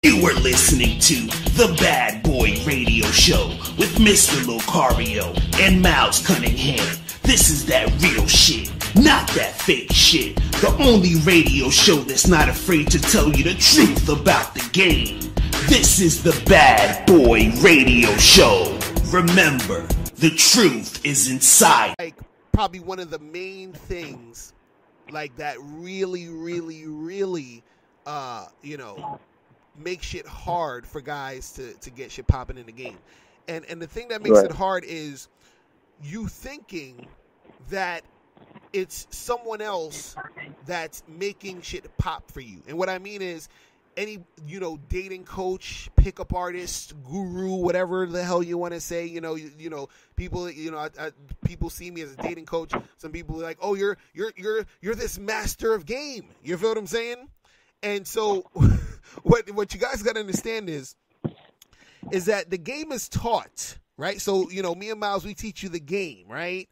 You were listening to The Bad Boy Radio Show with Mr. Locario and Miles Cunningham. This is that real shit, not that fake shit. The only radio show that's not afraid to tell you the truth about the game. This is The Bad Boy Radio Show. Remember, the truth is inside. Like, probably one of the main things, like, that really, make shit hard for guys to get shit popping in the game. And the thing that makes it hard is you thinking that it's someone else that's making shit pop for you. And what I mean is any, dating coach, pickup artist, guru, whatever the hell you want to say, people, people see me as a dating coach. Some people are like, oh, you're this master of game. You feel what I'm saying? And so what you guys got to understand is that the game is taught, right? So, me and Miles, we teach you the game, right?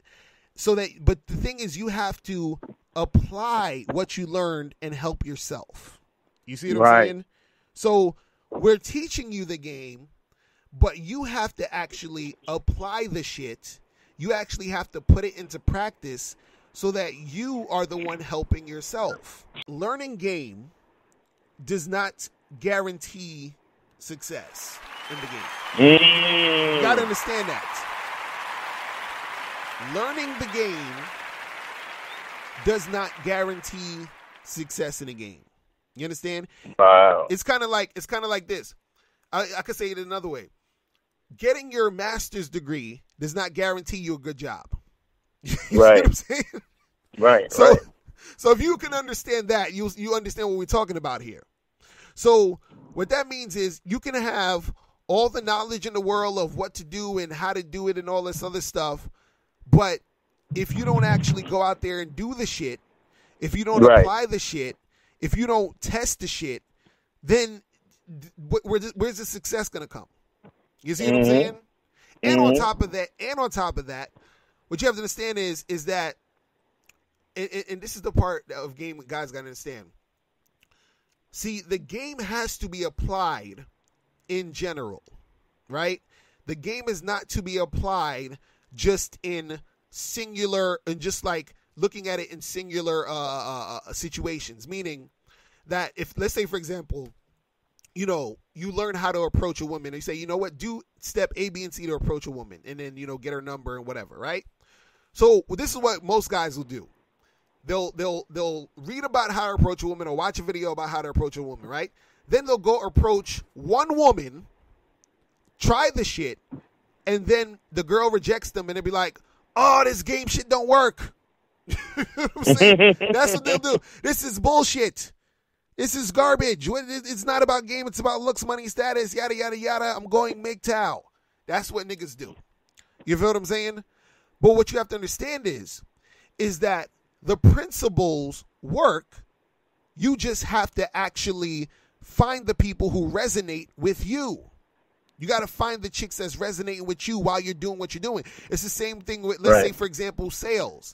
But the thing is, you have to apply what you learned and help yourself. You see what I'm saying? So we're teaching you the game, but you have to actually apply the shit. You actually have to put it into practice so that you are the one helping yourself. Learning game does not guarantee success in the game. You gotta understand that. Learning the game does not guarantee success in the game. You understand? Wow. It's kind of like this. I could say it another way. Getting your master's degree does not guarantee you a good job. You see what I'm saying? Right. So if you can understand that, you understand what we're talking about here. So what that means is you can have all the knowledge in the world of what to do and how to do it and all this other stuff, but if you don't actually go out there and do the shit, if you don't apply the shit, if you don't test the shit, then where's the success going to come? You see what I'm saying? And on top of that, what you have to understand is that, and this is the part of game guys got to understand. See, the game has to be applied in general, right? The game is not to be applied just in singular and just like looking at it in singular situations. Meaning that if, let's say, for example, you learn how to approach a woman. And you say, you know what, do step A, B, and C to approach a woman. And then, get her number and whatever, right? So this is what most guys will do. They'll read about how to approach a woman or watch a video about how to approach a woman, right? Then they'll go approach one woman, try the shit, and then the girl rejects them and they'll be like, oh, this game shit don't work. You know what I'm saying? That's what they'll do. This is bullshit. This is garbage. It's not about game. It's about looks, money, status, yada, yada, yada. I'm going MGTOW. That's what niggas do. You feel what I'm saying? But what you have to understand is that the principles work. You just have to actually find the people who resonate with you. You got to find the chicks that's resonating with you while you're doing what you're doing. It's the same thing with, let's say, for example, sales.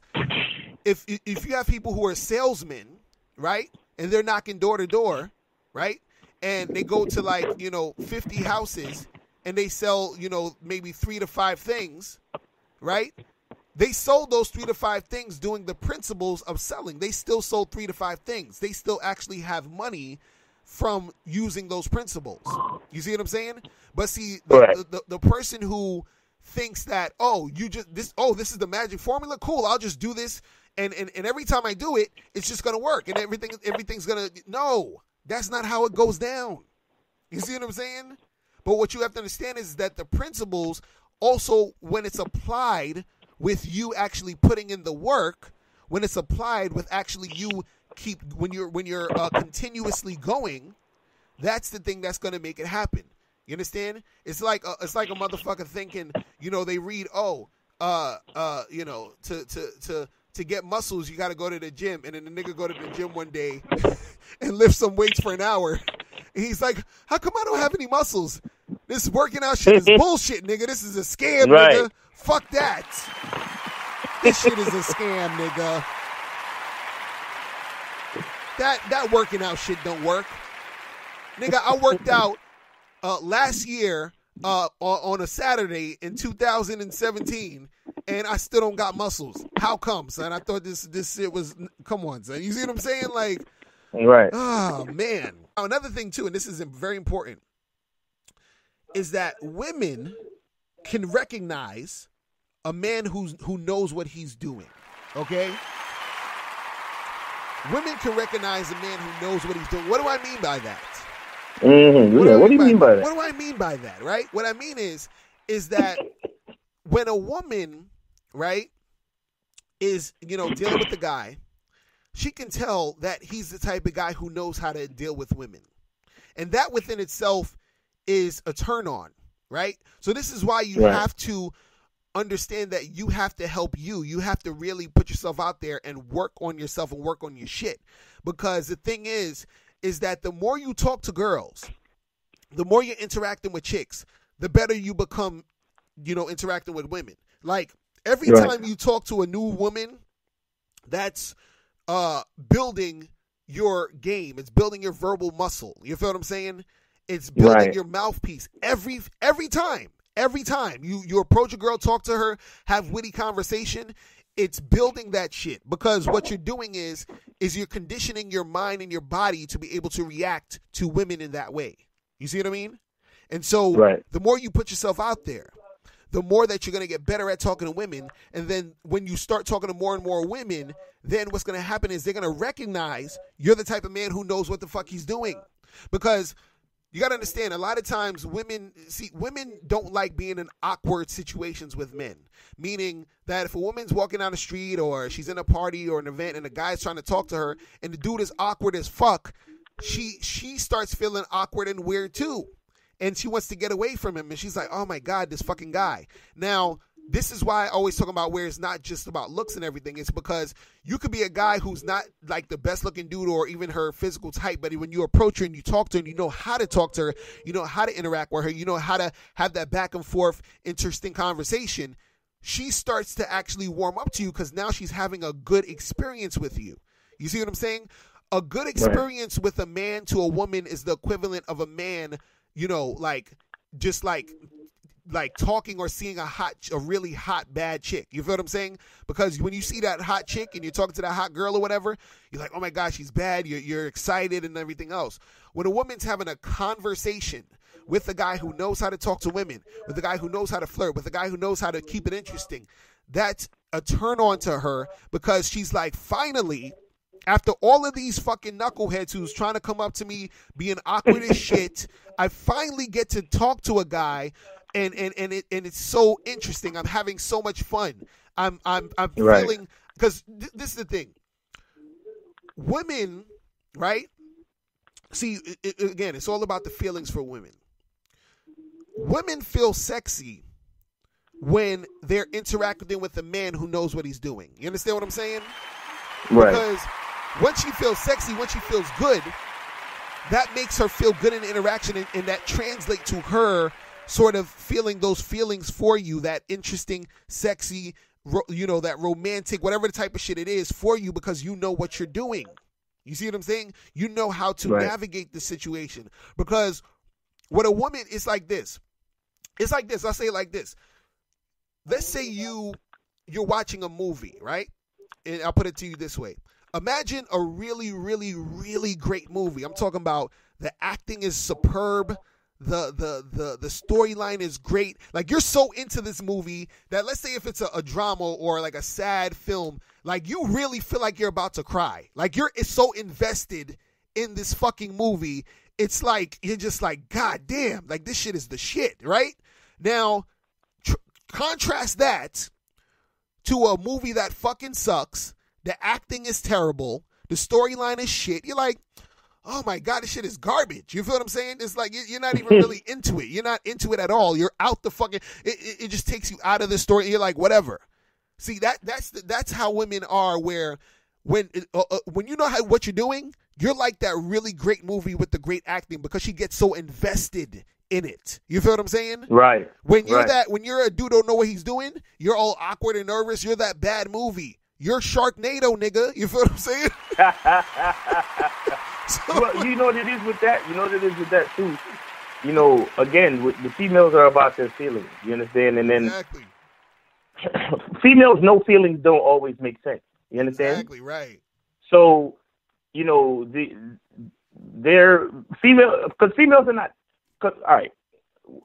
If you have people who are salesmen, right, and they're knocking door to door, right, and they go to 50 houses and they sell, maybe 3 to 5 things, right? They sold those 3 to 5 things doing the principles of selling. They still sold 3 to 5 things. They still actually have money from using those principles. You see what I'm saying? But see, the person who thinks that, this is the magic formula, cool, I'll just do this, and every time I do it, it's just gonna work, and everything's gonna, no, that's not how it goes down. You see what I'm saying? But what you have to understand is that the principles also, when it's applied with you actually putting in the work, when it's applied with actually you when you're continuously going, that's the thing that's going to make it happen. You understand? It's like a motherfucker thinking, they read, to get muscles, you got to go to the gym. And then the nigga go to the gym one day and lift some weights for an hour. And he's like, how come I don't have any muscles? This working out shit is bullshit, nigga. This is a scam, nigga. Fuck that. This shit is a scam, nigga. That working out shit don't work. Nigga, I worked out last year on a Saturday in 2017, and I still don't got muscles. How come, son? I thought this shit was, come on, son. You see what I'm saying? Like, right. Oh, man. Another thing, too, and this is very important, is that women can recognize a man who knows what he's doing, okay? Women can recognize a man who knows what he's doing. What do I mean by that? Mm-hmm. What do you mean by that? What do I mean by that, right? What I mean is that when a woman, right, is, dealing with the guy, she can tell that he's the type of guy who knows how to deal with women. And that within itself is a turn on, right? So this is why you have to understand that you have to help you. You have to really put yourself out there and work on yourself and work on your shit. Because the thing is that the more you talk to girls, the more you're interacting with chicks, the better you become, interacting with women. Like, every time you talk to a new woman, that's building your game. It's building your verbal muscle. You feel what I'm saying? It's building your mouthpiece every time. Every time you approach a girl, talk to her, have witty conversation, it's building that shit. Because what you're doing is you're conditioning your mind and your body to be able to react to women in that way. You see what I mean? And so the more you put yourself out there, the more that you're going to get better at talking to women. And then when you start talking to more and more women, then what's going to happen is they're going to recognize you're the type of man who knows what the fuck he's doing. Because you got to understand, a lot of times women don't like being in awkward situations with men. Meaning that if a woman's walking down the street or she's in a party or an event and a guy's trying to talk to her and the dude is awkward as fuck, she starts feeling awkward and weird too. And she wants to get away from him. And she's like, oh my God, this fucking guy. Now, this is why I always talk about where it's not just about looks and everything. It's because you could be a guy who's not like the best looking dude or even her physical type, but when you approach her and you talk to her and you know how to talk to her, you know how to interact with her, you know how to have that back and forth interesting conversation, she starts to actually warm up to you because now she's having a good experience with you. You see what I'm saying? A good experience with a man to a woman is the equivalent of a man, just like talking or seeing a really hot bad chick. You feel what I'm saying? Because when you see that hot chick and you're talking to that hot girl or whatever, you're like, oh my gosh, she's bad. You're excited and everything else. When a woman's having a conversation with a guy who knows how to talk to women, with a guy who knows how to flirt, with a guy who knows how to keep it interesting, that's a turn on to her because she's like, finally, after all of these fucking knuckleheads who's trying to come up to me being awkward as shit, I finally get to talk to a guy and it's so interesting. I'm having so much fun. I'm feeling, because this is the thing. Women, right? See, again, it's all about the feelings for women. Women feel sexy when they're interacting with a man who knows what he's doing. You understand what I'm saying? Right. Because once she feels sexy, once she feels good, that makes her feel good in the interaction, and that translates to her sort of feeling those feelings for you, that interesting, sexy, that romantic, whatever the type of shit it is for you, because you know what you're doing. You see what I'm saying? You know how to navigate the situation. Because what a woman is like this. It's like this. I'll say it like this. Let's say you're watching a movie, right? And I'll put it to you this way. Imagine a really, really, really great movie. I'm talking about the acting is superb. The storyline is great. Like, you're so into this movie that, let's say if it's a drama or like a sad film, like you really feel like you're about to cry. Like you're so invested in this fucking movie. It's like, you're just like, God damn, like this shit is the shit, right? Now, contrast that to a movie that fucking sucks. The acting is terrible. The storyline is shit. You're like, oh my God, this shit is garbage. You feel what I'm saying? It's like you're not even really into it. You're not into it at all. You're out the fucking. It just takes you out of the story. You're like, whatever. See, that's how women are. Where when you know what you're doing, you're like that really great movie with the great acting because she gets so invested in it. You feel what I'm saying? Right. When you're a dude don't know what he's doing, you're all awkward and nervous. You're that bad movie. You're Sharknado, nigga. You feel what I'm saying? Well, you know what it is with that? You know what it is with that, too? You know, again, the females are about their feelings. You understand? And then Exactly. females' no feelings don't always make sense. You understand? Exactly, right. So, you know, they're female, because females are not, all right,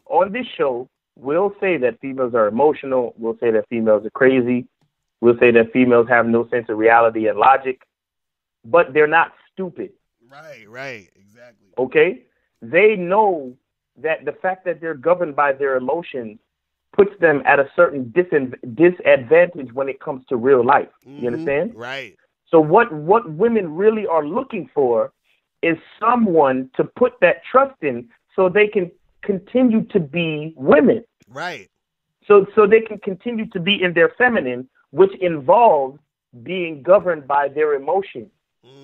on this show, we'll say that females are emotional. We'll say that females are crazy. We'll say that females have no sense of reality and logic, but they're not stupid. Right, exactly. Okay? They know that the fact that they're governed by their emotions puts them at a certain disadvantage when it comes to real life. You understand? Right. So what women really are looking for is someone to put that trust in so they can continue to be women. Right. So they can continue to be in their feminine, which involves being governed by their emotions.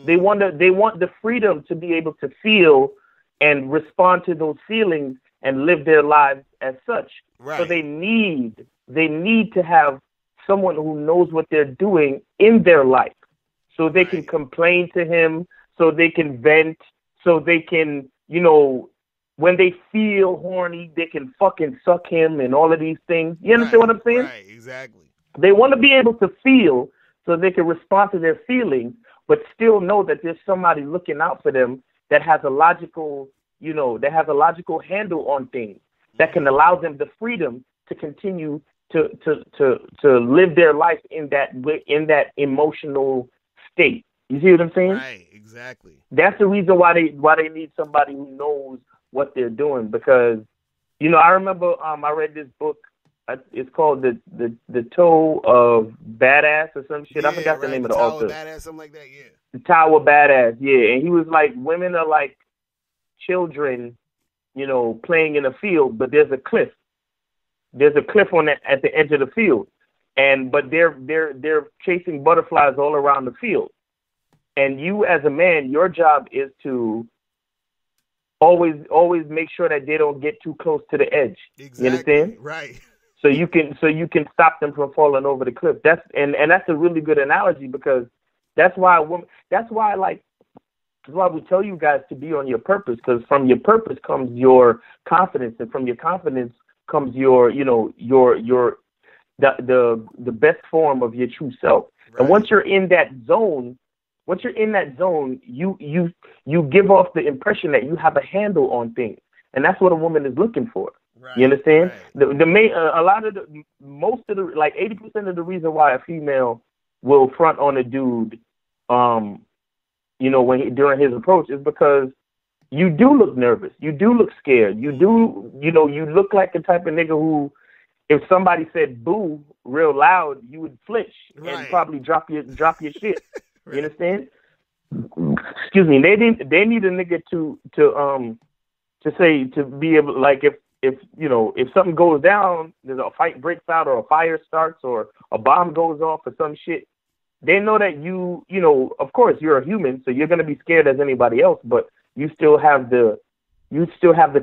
They want the freedom to be able to feel and respond to those feelings and live their lives as such. Right. So they need to have someone who knows what they're doing in their life, so they can complain to him, so they can vent, so they can, you know, when they feel horny, they can fucking suck him and all of these things. You understand what I'm saying? Right, exactly. They want to be able to feel so they can respond to their feelings, but still know that there's somebody looking out for them that has a logical, you know, that has a logical handle on things that can allow them the freedom to continue to live their life in that emotional state. You see what I'm saying? Right, exactly. That's the reason why they need somebody who knows what they're doing, because, you know, I remember I read this book. It's called the Toe of Badass or some shit. I forgot the name of the author. Tower Badass, something like that. Yeah. The Tower Badass, yeah. And he was like, women are like children, you know, playing in a field, but there's a cliff. There's a cliff at the edge of the field, but they're chasing butterflies all around the field. And you, as a man, your job is to always make sure that they don't get too close to the edge. Exactly. You understand? Right. So you can stop them from falling over the cliff. That's a really good analogy, because that's why we tell you guys to be on your purpose, because from your purpose comes your confidence, and from your confidence comes your the best form of your true self. Right. And once you're in that zone, you give off the impression that you have a handle on things, and that's what a woman is looking for. Right. You understand? Right. The main most of the, like 80% of the reason why a female will front on a dude, you know, during his approach, is because you do look nervous, you do look scared, you look like the type of nigga who, if somebody said boo real loud, you would flinch and probably drop your shit. Right. You understand? Excuse me. They need a nigga to say, to be able, like, if you know, if something goes down, there's a fight breaks out, or a fire starts, or a bomb goes off, or some shit, they know that you know, of course you're a human, so you're gonna be scared as anybody else, but you still have the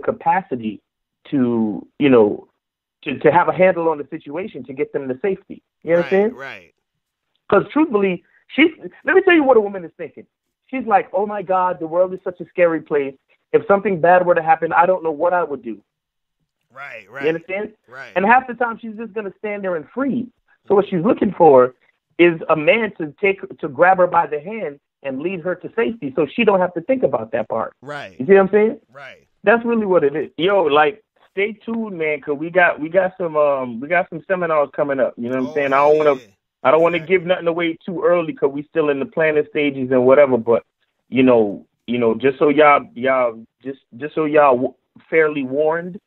capacity to, you know, to have a handle on the situation, to get them to safety. You understand? Right. Because truthfully, let me tell you what a woman is thinking. She's like, oh my God, the world is such a scary place. If something bad were to happen, I don't know what I would do. Right. You understand? Right. And half the time she's just going to stand there and freeze. So what she's looking for is a man to grab her by the hand and lead her to safety, so she don't have to think about that part. Right. You see what I'm saying? Right. That's really what it is. Yo, like, stay tuned, man, because we got some seminars coming up. You know what I'm saying? I don't want to give nothing away too early, because we still in the planning stages and whatever. But you know, just so y'all fairly warned.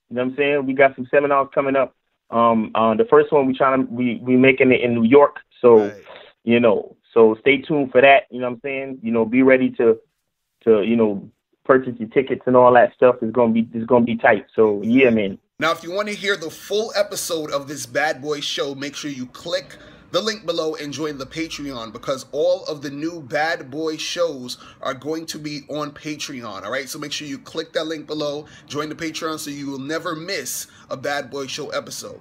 You know what I'm saying? We got some seminars coming up. The first one we making it in New York. So you know, so stay tuned for that. You know what I'm saying? You know, be ready to you know, purchase your tickets and all that stuff. It's gonna be tight. So yeah, man. Now, if you want to hear the full episode of this Bad Boy Show, make sure you click the link below and join the Patreon, because all of the new Bad Boy shows are going to be on Patreon. All right, so make sure you click that link below, join the Patreon, so you will never miss a Bad Boy Show episode.